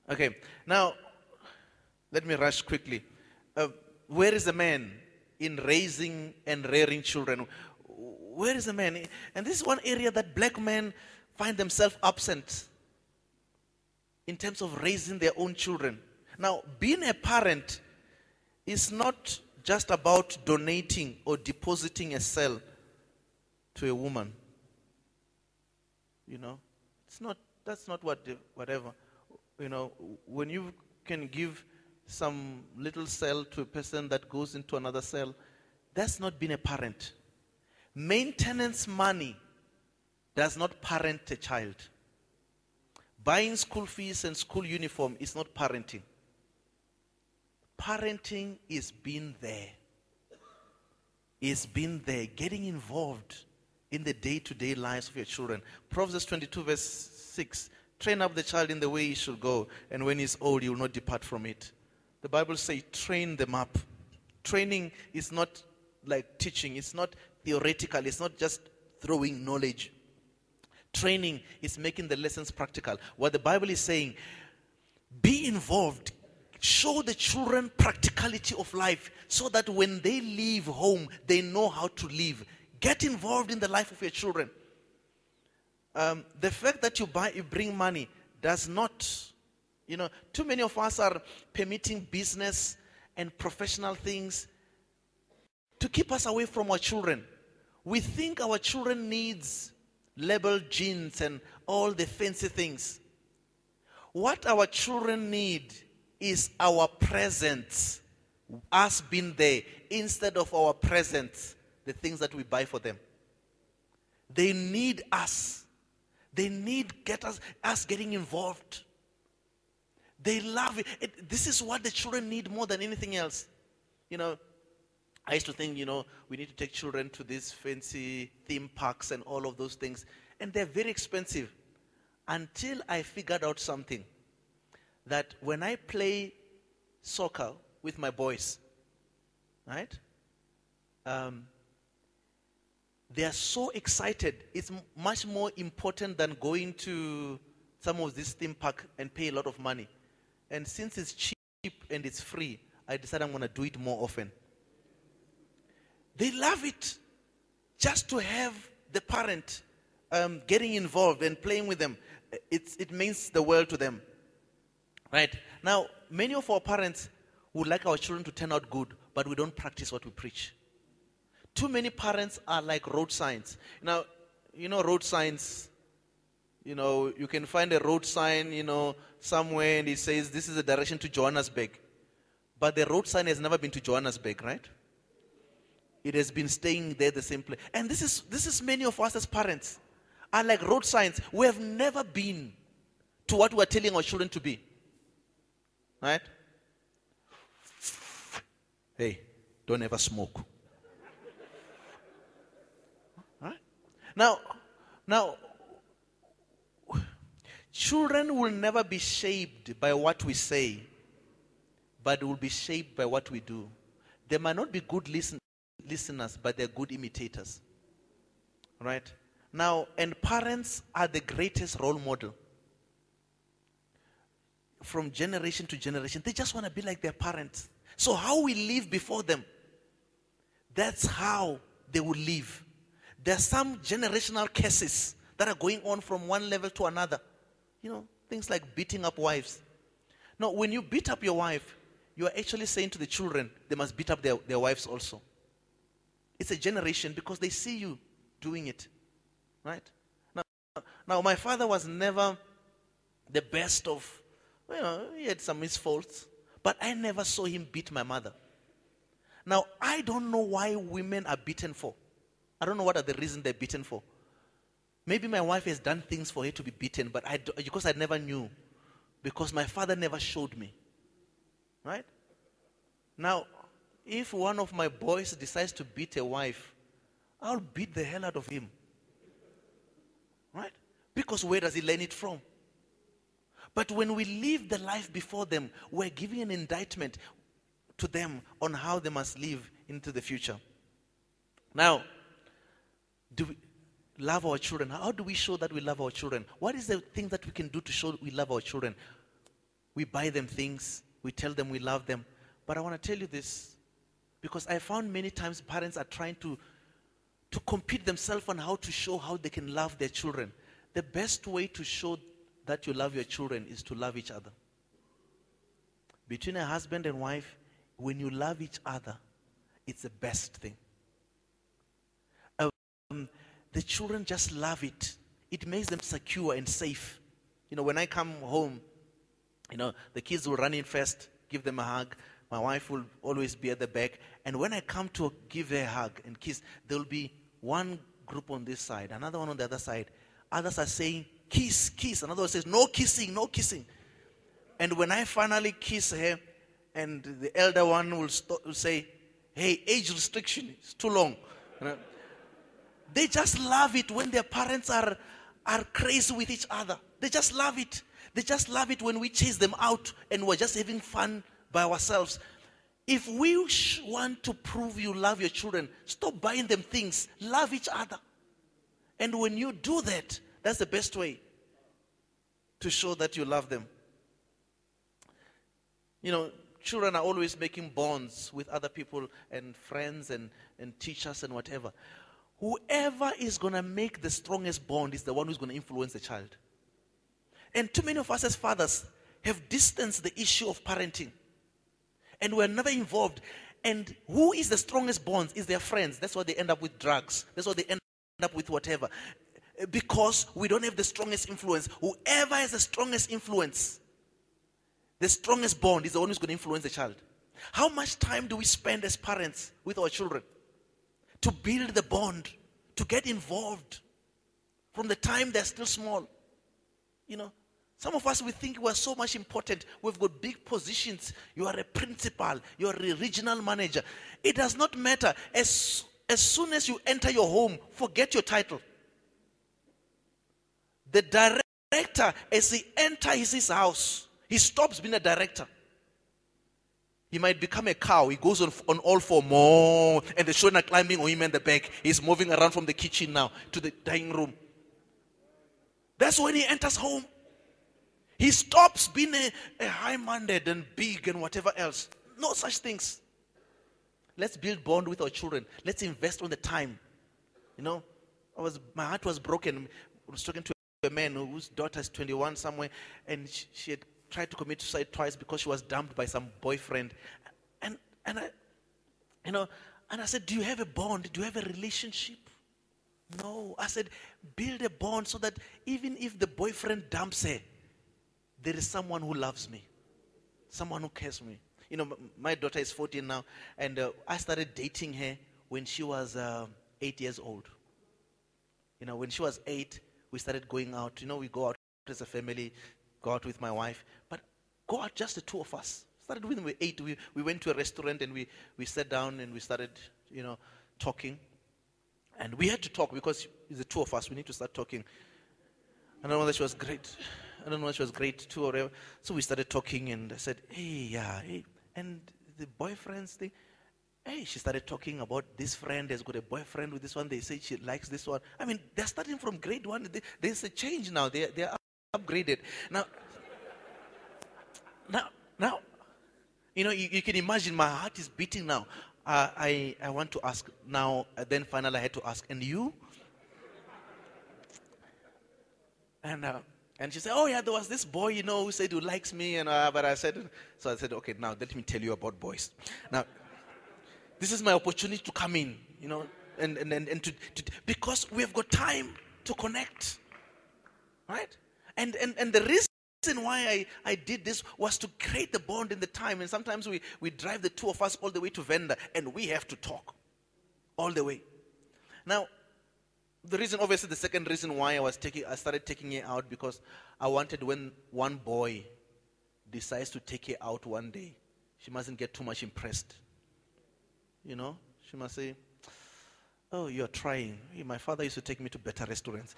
Okay, now let me rush quickly. Where is the man in raising and rearing children? Where is the man? And this is one area that black men find themselves absent in terms of raising their own children. Now, being a parent is not just about donating or depositing a cell to a woman. You know, that's not whatever. You know, when you can give some little cell to a person that goes into another cell, that's not being a parent. Maintenance money does not parent a child. Buying school fees and school uniform is not parenting. Parenting is being there. Is being there, getting involved in the day-to-day lives of your children. Proverbs 22 verse 6, train up the child in the way he should go, and when he's old, he will not depart from it. The Bible says, train them up. Training is not like teaching. It's not theoretical. It's not just throwing knowledge. Training is making the lessons practical. What the Bible is saying, be involved. Show the children practicality of life so that when they leave home, they know how to live. Get involved in the life of your children. The fact that you bring money does not, too many of us are permitting business and professional things to keep us away from our children. We think our children needs labeled jeans and all the fancy things. What our children need is our presence, us being there, instead of our presents, the things that we buy for them. They need us. They need us getting involved. They love it. This is what the children need more than anything else. I used to think, we need to take children to these fancy theme parks and all of those things. And they're very expensive. Until I figured out something. That when I play soccer with my boys, right? They are so excited. It's much more important than going to some of these theme parks and pay a lot of money. And since it's cheap and it's free, I decided I'm going to do it more often. They love it. Just to have the parent getting involved and playing with them, it means the world to them. Right? Now, many of our parents would like our children to turn out good, but we don't practice what we preach. Too many parents are like road signs. Now, road signs, you can find a road sign, somewhere, and it says this is the direction to Johannesburg. But the road sign has never been to Johannesburg, right? It has been staying there the same place. And this is many of us as parents are like road signs. We have never been to what we are telling our children to be. Right? Hey, don't ever smoke. Right? Now, children will never be shaped by what we say, but will be shaped by what we do. They might not be good listeners, but they're good imitators. Right? Now, and parents are the greatest role model. From generation to generation, they just want to be like their parents. So how we live before them, that's how they will live. There are some generational cases that are going on from one level to another. Things like beating up wives. Now, when you beat up your wife, you are actually saying to the children, they must beat up their wives also. It's a generation because they see you doing it. Right? Now my father was never the best of, he had some misfaults, but I never saw him beat my mother. Now, I don't know why women are beaten for. I don't know what are the reasons they're beaten for. Maybe my wife has done things for her to be beaten, but because I never knew. Because my father never showed me. Right? Now, if one of my boys decides to beat a wife, I'll beat the hell out of him. Right? Because where does he learn it from? But when we live the life before them, we're giving an indictment to them on how they must live into the future. Now, do we love our children? How do we show that we love our children? What is the thing that we can do to show we love our children? We buy them things. We tell them we love them. But I want to tell you this, because I found many times parents are trying to compete themselves on how to show how they can love their children. The best way to show that you love your children is to love each other. Between a husband and wife, when you love each other, it's the best thing. The children just love it. It makes them secure and safe. When I come home, the kids will run in first, give them a hug. My wife will always be at the back. And when I come to give her a hug and kiss, there will be one group on this side, another one on the other side. Others are saying, kiss, kiss. Another one says, no kissing, no kissing. And when I finally kiss her, and the elder one will say, hey, age restriction, it's too long. They just love it when their parents are crazy with each other. They just love it. They just love it when we chase them out and we're just having fun by ourselves. If we want to prove you love your children, stop buying them things. Love each other. And when you do that, that's the best way to show that you love them. Children are always making bonds with other people and friends and teachers and whatever. Whoever is going to make the strongest bond is the one who's going to influence the child. And too many of us as fathers have distanced the issue of parenting. And we're never involved. And who is the strongest bonds is their friends. That's why they end up with drugs. That's why they end up with whatever. Because we don't have the strongest influence. Whoever has the strongest influence, the strongest bond is the one who's going to influence the child. How much time do we spend as parents with our children to build the bond, to get involved from the time they're still small? Some of us, we think we're so much important. We've got big positions. You are a principal. You are a regional manager. It does not matter. As soon as you enter your home, forget your title. The director, as he enters his house, he stops being a director. He might become a cow. He goes on all four more, and the children are climbing on him in the back. He's moving around from the kitchen now to the dining room. That's when he enters home. He stops being a high-minded and big and whatever else. No such things. Let's build bond with our children. Let's invest on the time. My heart was broken. I was talking to a man whose daughter is 21 somewhere, and she had tried to commit suicide twice because she was dumped by some boyfriend. And I said, do you have a bond? Do you have a relationship? No. I said, build a bond so that even if the boyfriend dumps her, there is someone who loves me, someone who cares for me. My daughter is 14 now, and I started dating her when she was 8 years old. When she was 8, we started going out. We go out as a family, go out with my wife, but go out just the two of us. Started when we were 8. We went to a restaurant and we sat down and we started, talking. And we had to talk because it's the two of us. We need to start talking. I don't know whether she was great. I don't know if she was great too or whatever. So we started talking and I said, hey. And the boyfriend's thing, she started talking about this friend has got a boyfriend with this one. They say she likes this one. I mean, they're starting from grade 1. There's a change now. They're upgraded. Now, you can imagine my heart is beating now. I want to ask now, then finally I had to ask, and you? And she said, oh yeah, there was this boy, who said who likes me, but I said, okay, now let me tell you about boys. Now, this is my opportunity to come in, and to because we have got time to connect, right? And the reason why I did this was to create the bond in the time. And sometimes we drive the two of us all the way to Venda, and we have to talk all the way. Now, the second reason why I started taking her out, because I wanted when one boy decides to take her out one day, she mustn't get too much impressed. She must say, oh, you're trying. My father used to take me to better restaurants.